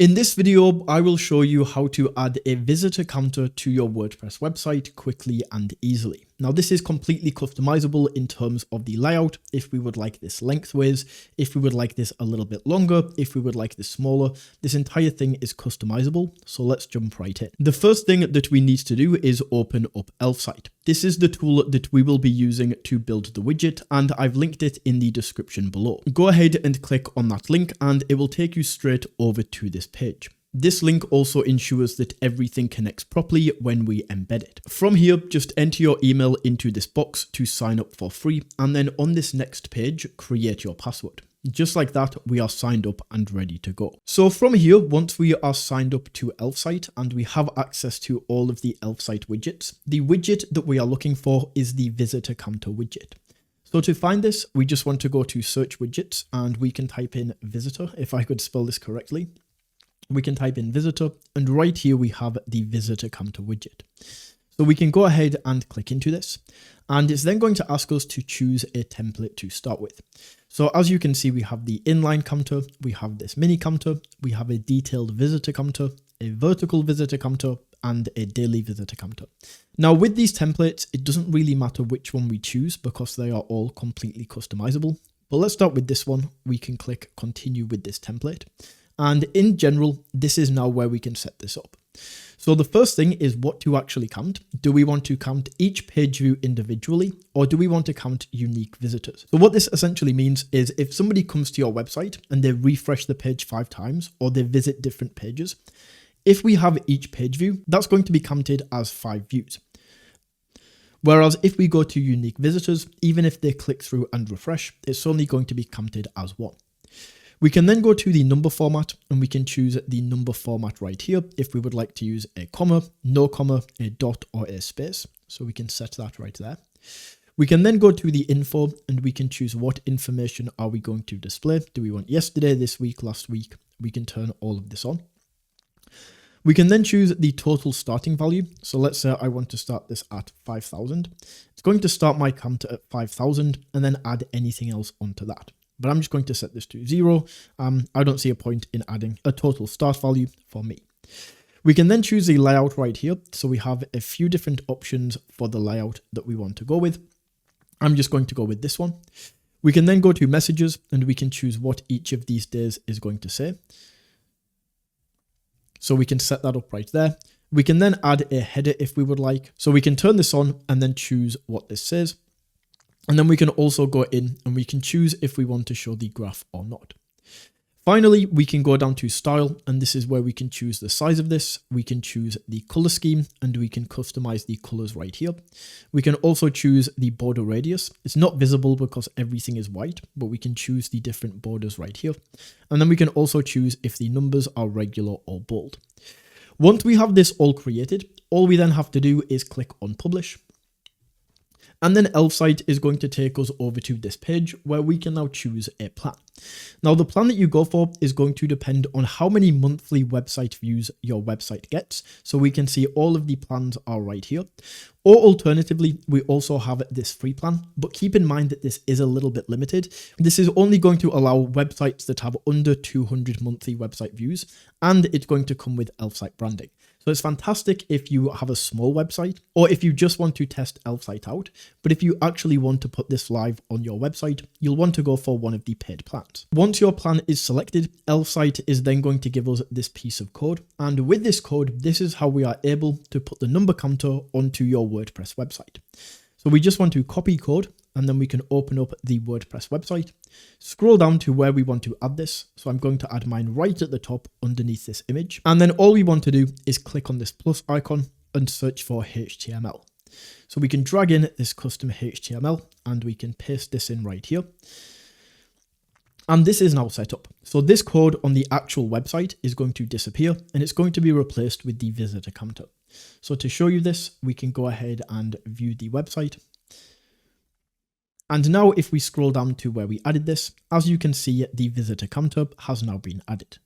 In this video, I will show you how to add a visitor counter to your WordPress website quickly and easily. Now, this is completely customizable in terms of the layout. If we would like this lengthways, if we would like this a little bit longer, if we would like this smaller, this entire thing is customizable. So let's jump right in. The first thing that we need to do is open up Elfsight. This is the tool that we will be using to build the widget, and I've linked it in the description below. Go ahead and click on that link and it will take you straight over to this page. This link also ensures that everything connects properly when we embed it. From here, just enter your email into this box to sign up for free, and then on this next page, create your password. Just like that, we are signed up and ready to go. So from here, once we are signed up to Elfsight and we have access to all of the Elfsight widgets, the widget that we are looking for is the visitor counter widget. So to find this, we just want to go to search widgets and we can type in visitor, if I could spell this correctly. We can type in visitor, and right here we have the visitor counter widget. So we can go ahead and click into this, and it's then going to ask us to choose a template to start with. So as you can see, we have the inline counter, we have this mini counter, we have a detailed visitor counter, a vertical visitor counter, and a daily visitor counter. Now with these templates, it doesn't really matter which one we choose because they are all completely customizable. But let's start with this one. We can click continue with this template. And in general, this is now where we can set this up. So the first thing is what to actually count. Do we want to count each page view individually, or do we want to count unique visitors? So what this essentially means is if somebody comes to your website and they refresh the page 5 times, or they visit different pages, if we have each page view, that's going to be counted as 5 views. Whereas if we go to unique visitors, even if they click through and refresh, it's only going to be counted as 1. We can then go to the number format and we can choose the number format right here if we would like to use a comma, no comma, a dot, or a space. So we can set that right there. We can then go to the info and we can choose what information are we going to display. Do we want yesterday, this week, last week? We can turn all of this on. We can then choose the total starting value. So let's say I want to start this at 5,000. It's going to start my counter at 5,000 and then add anything else onto that. But I'm just going to set this to 0. I don't see a point in adding a total start value for me. We can then choose the layout right here. So we have a few different options for the layout that we want to go with. I'm just going to go with this one. We can then go to messages and we can choose what each of these days is going to say. So we can set that up right there. We can then add a header if we would like. So we can turn this on and then choose what this says. And then we can also go in and we can choose if we want to show the graph or not. Finally, we can go down to style, and this is where we can choose the size of this. We can choose the color scheme and we can customize the colors right here. We can also choose the border radius. It's not visible because everything is white, but we can choose the different borders right here. And then we can also choose if the numbers are regular or bold. Once we have this all created, all we then have to do is click on publish. And then Elfsight is going to take us over to this page where we can now choose a plan. Now, the plan that you go for is going to depend on how many monthly website views your website gets. So we can see all of the plans are right here. Or alternatively, we also have this free plan, but keep in mind that this is a little bit limited. This is only going to allow websites that have under 200 monthly website views, and it's going to come with Elfsight branding. So it's fantastic if you have a small website or if you just want to test Elfsight out. But if you actually want to put this live on your website, you'll want to go for one of the paid plans. Once your plan is selected, Elfsight is then going to give us this piece of code. And with this code, this is how we are able to put the number counter onto your WordPress website. So we just want to copy code and then we can open up the WordPress website, scroll down to where we want to add this. So I'm going to add mine right at the top underneath this image. And then all we want to do is click on this plus icon and search for HTML. So we can drag in this custom HTML and we can paste this in right here. And this is now set up. So this code on the actual website is going to disappear and it's going to be replaced with the visitor counter. So to show you this, we can go ahead and view the website. And now if we scroll down to where we added this, as you can see, the visitor counter has now been added.